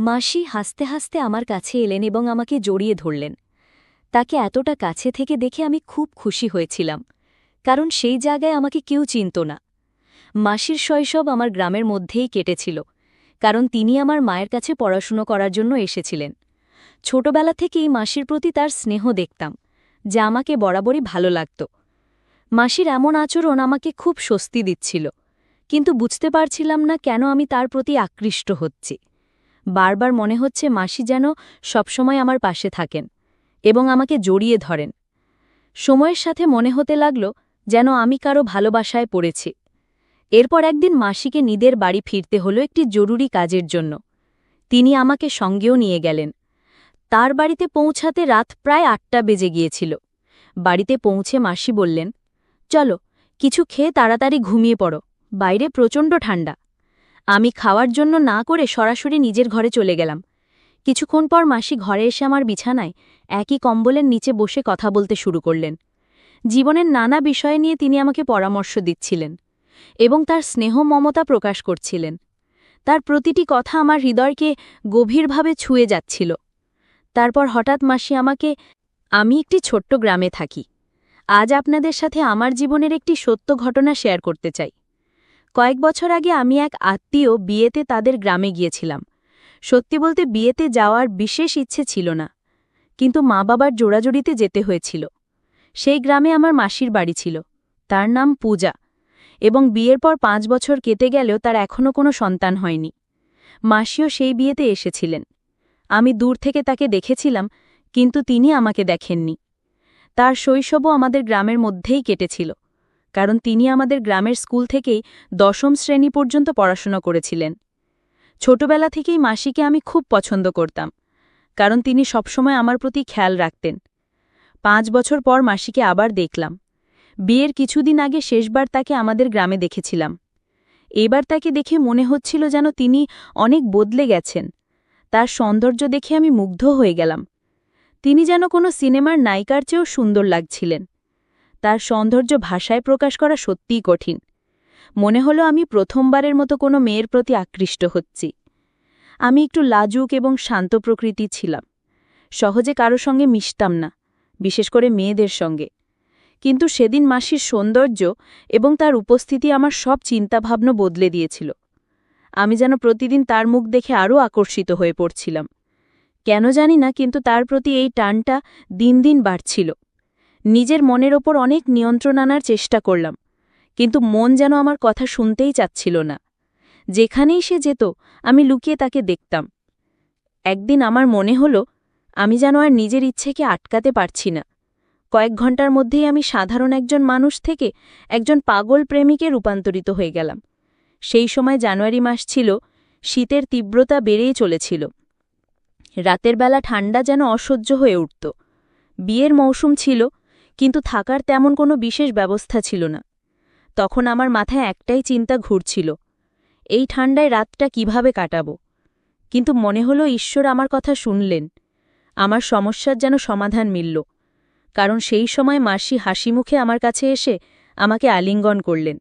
মাসি হাসতে হাসতে আমার কাছে এলেন এবং আমাকে জড়িয়ে ধরলেন। তাকে এতটা কাছে থেকে দেখে আমি খুব খুশি হয়েছিলাম, কারণ সেই জায়গায় আমাকে কেউ চিনত না। মাসির শৈশব আমার গ্রামের মধ্যেই কেটেছিল, কারণ তিনি আমার মায়ের কাছে পড়াশুনো করার জন্য এসেছিলেন। ছোটবেলা থেকেই মাসির প্রতি তার স্নেহ দেখতাম, যা আমাকে বরাবরই ভালো লাগত। মাসির এমন আচরণ আমাকে খুব স্বস্তি দিচ্ছিল, কিন্তু বুঝতে পারছিলাম না কেন আমি তার প্রতি আকৃষ্ট হচ্ছি। বারবার মনে হচ্ছে মাসি যেন সবসময় আমার পাশে থাকেন এবং আমাকে জড়িয়ে ধরেন। সময়ের সাথে মনে হতে লাগল যেন আমি কারো ভালোবাসায় পড়েছি। এরপর একদিন মাসিকে নিজের বাড়ি ফিরতে হলো একটি জরুরি কাজের জন্য। তিনি আমাকে সঙ্গেও নিয়ে গেলেন। তার বাড়িতে পৌঁছাতে রাত প্রায় ৮টা বেজে গিয়েছিল। বাড়িতে পৌঁছে মাসি বললেন, চলো কিছু খেয়ে তাড়াতাড়ি ঘুমিয়ে পড়ো, বাইরে প্রচণ্ড ঠান্ডা। আমি খাওয়ার জন্য না করে সরাসরি নিজের ঘরে চলে গেলাম। কিছুক্ষণ পর মাসি ঘরে এসে আমার বিছানায় একই কম্বলের নিচে বসে কথা বলতে শুরু করলেন। জীবনের নানা বিষয় নিয়ে তিনি আমাকে পরামর্শ দিচ্ছিলেন এবং তার স্নেহ মমতা প্রকাশ করছিলেন। তার প্রতিটি কথা আমার হৃদয়কে গভীরভাবে ছুঁয়ে যাচ্ছিল। তারপর হঠাৎ মাসি আমাকে, আমি একটি ছোট্ট গ্রামে থাকি। আজ আপনাদের সাথে আমার জীবনের একটি সত্য ঘটনা শেয়ার করতে চাই। কয়েক বছর আগে আমি এক আত্মীয় বিয়েতে তাদের গ্রামে গিয়েছিলাম। সত্যি বলতে বিয়েতে যাওয়ার বিশেষ ইচ্ছে ছিল না, কিন্তু মা বাবার জোড়াজড়িতে যেতে হয়েছিল। সেই গ্রামে আমার মাসির বাড়ি ছিল, তার নাম পূজা, এবং বিয়ের পর ৫ বছর কেটে গেলেও তার এখনও কোনো সন্তান হয়নি। মাসিও সেই বিয়েতে এসেছিলেন। আমি দূর থেকে তাকে দেখেছিলাম, কিন্তু তিনি আমাকে দেখেননি। তার শৈশবও আমাদের গ্রামের মধ্যেই কেটেছিল, কারণ তিনি আমাদের গ্রামের স্কুল থেকেই ১০ম শ্রেণী পর্যন্ত পড়াশোনা করেছিলেন। ছোটবেলা থেকেই মাসিকে আমি খুব পছন্দ করতাম, কারণ তিনি সবসময় আমার প্রতি খেয়াল রাখতেন। ৫ বছর পর মাসিকে আবার দেখলাম। বিয়ের কিছুদিন আগে শেষবার তাকে আমাদের গ্রামে দেখেছিলাম। এবার তাকে দেখে মনে হচ্ছিল যেন তিনি অনেক বদলে গেছেন। তার সৌন্দর্য দেখে আমি মুগ্ধ হয়ে গেলাম। তিনি যেন কোনো সিনেমার নায়িকার চেয়েও সুন্দর লাগছিলেন। তার সৌন্দর্য ভাষায় প্রকাশ করা সত্যিই কঠিন। মনে হলো আমি প্রথমবারের মতো কোনো মেয়ের প্রতি আকৃষ্ট হচ্ছি। আমি একটু লাজুক এবং শান্ত প্রকৃতি ছিলাম। সহজে কারো সঙ্গে মিশতাম না, বিশেষ করে মেয়েদের সঙ্গে। কিন্তু সেদিন মাসির সৌন্দর্য এবং তার উপস্থিতি আমার সব চিন্তাভাবনা বদলে দিয়েছিল। আমি যেন প্রতিদিন তার মুখ দেখে আরও আকর্ষিত হয়ে পড়ছিলাম। কেন জানি না, কিন্তু তার প্রতি এই টানটা দিন দিন বাড়ছিল। নিজের মনের ওপর অনেক নিয়ন্ত্রণ আনার চেষ্টা করলাম, কিন্তু মন যেন আমার কথা শুনতেই চাচ্ছিল না। যেখানেই সে যেত আমি লুকিয়ে তাকে দেখতাম। একদিন আমার মনে হলো আমি যেন আর নিজের ইচ্ছেকে আটকাতে পারছি না। কয়েক ঘন্টার মধ্যেই আমি সাধারণ একজন মানুষ থেকে একজন পাগল প্রেমিকে রূপান্তরিত হয়ে গেলাম। সেই সময় জানুয়ারি মাস ছিল, শীতের তীব্রতা বেড়েই চলেছিল। রাতের বেলা ঠান্ডা যেন অসহ্য হয়ে উঠত। বিয়ের মৌসুম ছিল, কিন্তু থাকার তেমন কোনো বিশেষ ব্যবস্থা ছিল না। তখন আমার মাথায় একটাই চিন্তা ঘুরছিল, এই ঠান্ডায় রাতটা কিভাবে কাটাবো। কিন্তু মনে হলো ঈশ্বর আমার কথা শুনলেন। আমার সমস্যার যেন সমাধান মিলল, কারণ সেই সময় মাসি হাসিমুখে আমার কাছে এসে আমাকে আলিঙ্গন করলেন।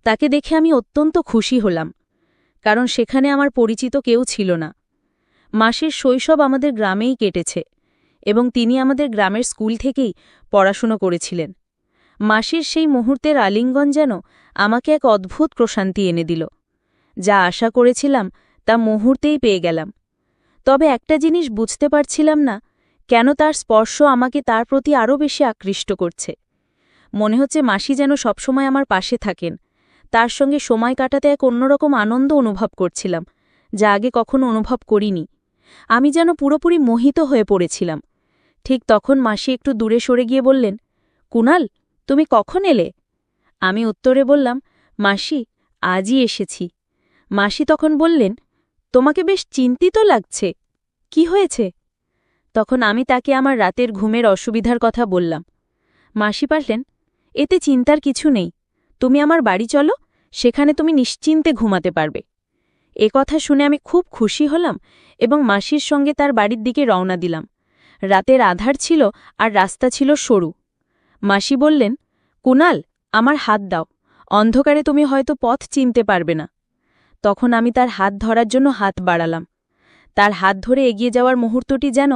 তাকে দেখে আমি অত্যন্ত খুশি হলাম, কারণ সেখানে আমার পরিচিত কেউ ছিল না। মাসির শৈশব আমাদের গ্রামেই কেটেছে এবং তিনি আমাদের গ্রামের স্কুল থেকেই পড়াশুনো করেছিলেন। মাসির সেই মুহূর্তের আলিঙ্গন যেন আমাকে এক অদ্ভুত প্রশান্তি এনে দিল। যা আশা করেছিলাম তা মুহূর্তেই পেয়ে গেলাম। তবে একটা জিনিস বুঝতে পারছিলাম না, কেন তার স্পর্শ আমাকে তার প্রতি আরও বেশি আকৃষ্ট করছে। মনে হচ্ছে মাসি যেন সবসময় আমার পাশে থাকেন। তার সঙ্গে সময় কাটাতে এক অন্যরকম আনন্দ অনুভব করছিলাম, যা আগে কখনো অনুভব করিনি। আমি যেন পুরোপুরি মোহিত হয়ে পড়েছিলাম। ঠিক তখন মাসি একটু দূরে সরে গিয়ে বললেন, কুনাল, তুমি কখন এলে? আমি উত্তরে বললাম, মাসি, আজই এসেছি। মাসি তখন বললেন, তোমাকে বেশ চিন্তিত লাগছে, কি হয়েছে? তখন আমি তাকে আমার রাতের ঘুমের অসুবিধার কথা বললাম। মাসি পারলেন, এতে চিন্তার কিছু নেই, তুমি আমার বাড়ি চলো, সেখানে তুমি নিশ্চিন্তে ঘুমাতে পারবে। এ কথা শুনে আমি খুব খুশি হলাম এবং মাসির সঙ্গে তার বাড়ির দিকে রওনা দিলাম। রাতের আধার ছিল আর রাস্তা ছিল সরু। মাসি বললেন, কুনাল, আমার হাত দাও, অন্ধকারে তুমি হয়তো পথ চিনতে পারবে না। তখন আমি তার হাত ধরার জন্য হাত বাড়ালাম। তার হাত ধরে এগিয়ে যাওয়ার মুহূর্তটি যেন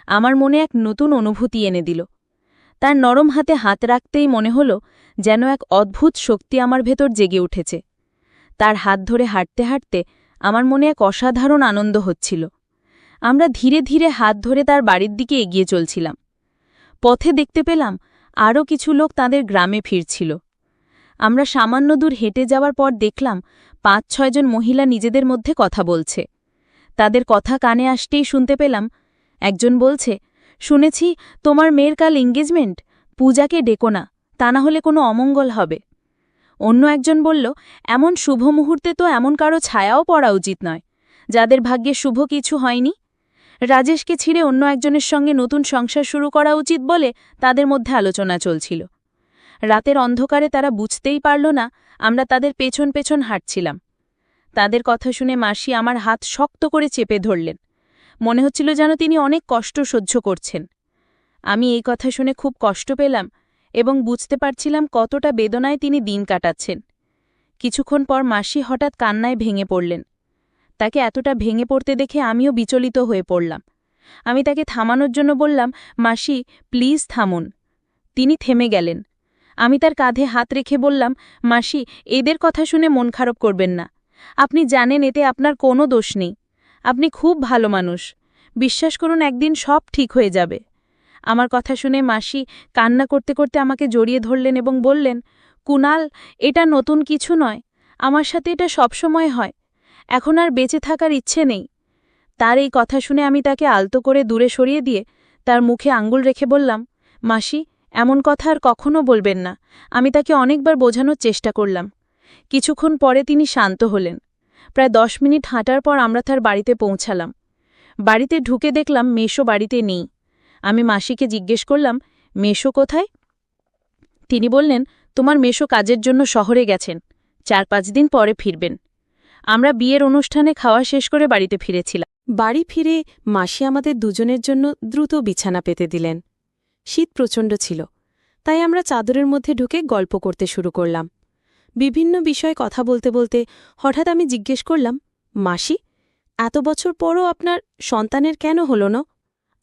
আমার মনে এক নতুন অনুভূতি এনে দিল। তার নরম হাতে হাত রাখতেই মনে হল যেন এক অদ্ভুত শক্তি আমার ভেতর জেগে উঠেছে। তার হাত ধরে হাঁটতে হাঁটতে আমার মনে এক অসাধারণ আনন্দ হচ্ছিল। আমরা ধীরে ধীরে হাত ধরে তার বাড়ির দিকে এগিয়ে চলছিলাম। পথে দেখতে পেলাম আরও কিছু লোক তাদের গ্রামে ফিরছিল। আমরা সামান্য দূর হেঁটে যাওয়ার পর দেখলাম ৫-৬ জন মহিলা নিজেদের মধ্যে কথা বলছে। তাদের কথা কানে আসতেই শুনতে পেলাম, একজন বলছে, শুনেছি তোমার মেয়ের কাল এঙ্গেজমেন্ট, পূজাকে ডেকো না, তা না হলে কোনো অমঙ্গল হবে। অন্য একজন বলল, এমন শুভ মুহূর্তে তো এমন কারো ছায়াও পড়া উচিত নয়, যাদের ভাগ্যে শুভ কিছু হয়নি। রাজেশকে ছিঁড়ে অন্য একজনের সঙ্গে নতুন সংসার শুরু করা উচিত বলে তাদের মধ্যে আলোচনা চলছিল। রাতের অন্ধকারে তারা বুঝতেই পারল না আমরা তাদের পেছন পেছন হাঁটছিলাম। তাদের কথা শুনে মাসি আমার হাত শক্ত করে চেপে ধরলেন। মনে হচ্ছিল যেন তিনি অনেক কষ্ট সহ্য করছেন। আমি এই কথা শুনে খুব কষ্ট পেলাম এবং বুঝতে পারছিলাম কতটা বেদনায় তিনি দিন কাটাচ্ছেন। কিছুক্ষণ পর মাসি হঠাৎ কান্নায় ভেঙে পড়লেন। তাকে এতটা ভেঙে পড়তে দেখে আমিও বিচলিত হয়ে পড়লাম। আমি তাকে থামানোর জন্য বললাম, মাসি প্লিজ থামুন। তিনি থেমে গেলেন। আমি তার কাঁধে হাত রেখে বললাম, মাসি এদের কথা শুনে মন খারাপ করবেন না। আপনি জানেন এতে আপনার কোনো দোষ নেই। আপনি খুব ভালো মানুষ। বিশ্বাস করুন একদিন সব ঠিক হয়ে যাবে। আমার কথা শুনে মাসি কান্না করতে করতে আমাকে জড়িয়ে ধরলেন এবং বললেন, কুনাল, এটা নতুন কিছু নয়, আমার সাথে এটা সবসময় হয়। এখন আর বেঁচে থাকার ইচ্ছে নেই। তার এই কথা শুনে আমি তাকে আলতো করে দূরে সরিয়ে দিয়ে তার মুখে আঙ্গুল রেখে বললাম, মাসি এমন কথা আর কখনো বলবেন না। আমি তাকে অনেকবার বোঝানোর চেষ্টা করলাম। কিছুক্ষণ পরে তিনি শান্ত হলেন। প্রায় ১০ মিনিট হাঁটার পর আমরা তার বাড়িতে পৌঁছালাম। বাড়িতে ঢুকে দেখলাম মেশো বাড়িতে নেই। আমি মাসিকে জিজ্ঞেস করলাম, মেশো কোথায়? তিনি বললেন, তোমার মেশো কাজের জন্য শহরে গেছেন, ৪-৫ দিন পরে ফিরবেন। আমরা বিয়ের অনুষ্ঠানে খাওয়া শেষ করে বাড়িতে ফিরেছিলাম। বাড়ি ফিরে মাসি আমাদের দুজনের জন্য দ্রুত বিছানা পেতে দিলেন। শীত প্রচণ্ড ছিল, তাই আমরা চাদরের মধ্যে ঢুকে গল্প করতে শুরু করলাম। বিভিন্ন বিষয়ে কথা বলতে বলতে হঠাৎ আমি জিজ্ঞেস করলাম, মাসি এত বছর পরও আপনার সন্তানের কেন হল না?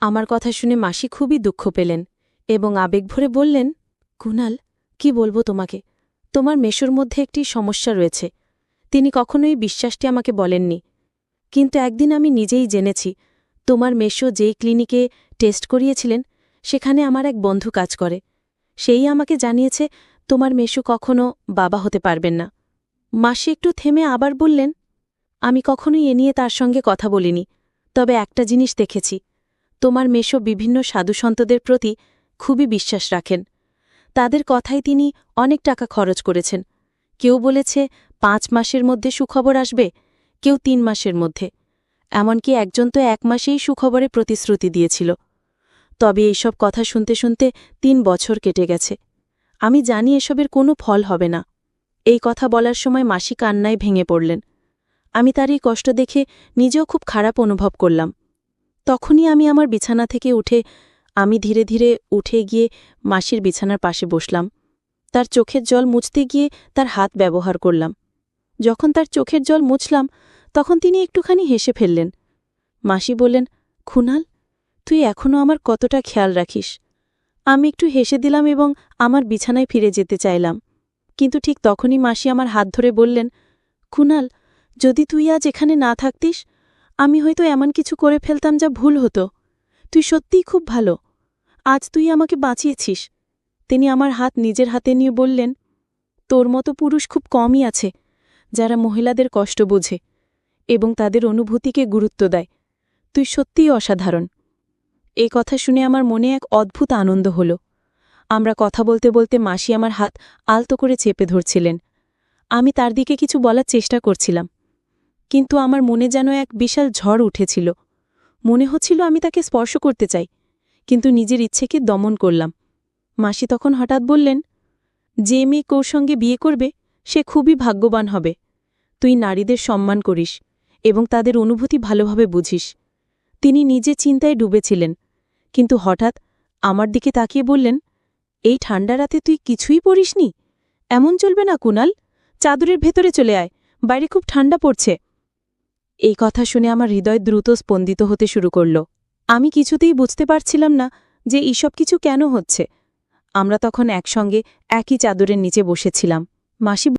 আমার কথা শুনে মাসি খুবই দুঃখ পেলেন এবং আবেগ ভরে বললেন, কুনাল, কি বলবো তোমাকে, তোমার মেশোর মধ্যে একটি সমস্যা রয়েছে। তিনি কখনোই বিশ্বাসটি আমাকে বলেননি, কিন্তু একদিন আমি নিজেই জেনেছি তোমার মেশো যেই ক্লিনিকে টেস্ট করিয়েছিলেন সেখানে আমার এক বন্ধু কাজ করে। সেই আমাকে জানিয়েছে তোমার মেশো কখনো বাবা হতে পারবেন না। মাসি একটু থেমে আবার বললেন, আমি কখনোই এ নিয়ে তার সঙ্গে কথা বলিনি, তবে একটা জিনিস দেখেছি, তোমার মেশো বিভিন্ন সাধুসন্তদের প্রতি খুবই বিশ্বাস রাখেন। তাদের কথায় তিনি অনেক টাকা খরচ করেছেন। কেউ বলেছে ৫ মাসের মধ্যে সুখবর আসবে, কেউ ৩ মাসের মধ্যে, এমনকি একজন তো ১ মাসেই সুখবরে প্রতিশ্রুতি দিয়েছিল। তবে এইসব কথা শুনতে শুনতে ৩ বছর কেটে গেছে। আমি জানি এসবের কোনো ফল হবে না। এই কথা বলার সময় মাসি কান্নায় ভেঙে পড়লেন। আমি তার এই কষ্ট দেখে নিজেও খুব খারাপ অনুভব করলাম। তখনই আমি আমার বিছানা থেকে আমি ধীরে ধীরে উঠে গিয়ে মাসির বিছানার পাশে বসলাম। তার চোখের জল মুছতে গিয়ে তার হাত ব্যবহার করলাম। যখন তার চোখের জল মুছলাম তখন তিনি একটুখানি হেসে ফেললেন। মাসি বললেন, কুনাল, তুই এখনও আমার কতটা খেয়াল রাখিস। আমি একটু হেসে দিলাম এবং আমার বিছানায় ফিরে যেতে চাইলাম, কিন্তু ঠিক তখনই মাসি আমার হাত ধরে বললেন, কুনাল, যদি তুই আজ এখানে না থাকতিস আমি হয়তো এমন কিছু করে ফেলতাম যা ভুল হতো। তুই সত্যিই খুব ভালো, আজ তুই আমাকে বাঁচিয়েছিস। তিনি আমার হাত নিজের হাতে নিয়ে বললেন, তোর মতো পুরুষ খুব কমই আছে যারা মহিলাদের কষ্ট বোঝে এবং তাদের অনুভূতিকে গুরুত্ব দেয়। তুই সত্যিই অসাধারণ। এই কথা শুনে আমার মনে এক অদ্ভুত আনন্দ হল। আমরা কথা বলতে বলতে মাসি আমার হাত আলতো করে চেপে ধরছিলেন। আমি তার দিকে কিছু বলার চেষ্টা করছিলাম, কিন্তু আমার মনে যেন এক বিশাল ঝড় উঠেছিল। মনে হচ্ছিল আমি তাকে স্পর্শ করতে চাই, কিন্তু নিজের ইচ্ছেকে দমন করলাম। মাসি তখন হঠাৎ বললেন, যে মেয়ে কোর সঙ্গে বিয়ে করবে সে খুবই ভাগ্যবান হবে। তুই নারীদের সম্মান করিস এবং তাদের অনুভূতি ভালোভাবে বুঝিস। তিনি নিজে চিন্তায় ডুবেছিলেন, কিন্তু হঠাৎ আমার দিকে তাকিয়ে বললেন, এই ঠান্ডা রাতে তুই কিছুই পরিসনি? এমন চলবে না কুনাল, চাদরের ভেতরে চলে আয়, বাইরে খুব ঠান্ডা পড়ছে। এই কথা শুনে আমার হৃদয় দ্রুত স্পন্দিত হতে শুরু করল। আমি কিছুতেই বুঝতে পারছিলাম না যে এইসব কিছু কেন হচ্ছে। আমরা তখন একসঙ্গে একই চাদরের নিচে বসেছিলাম। মাসি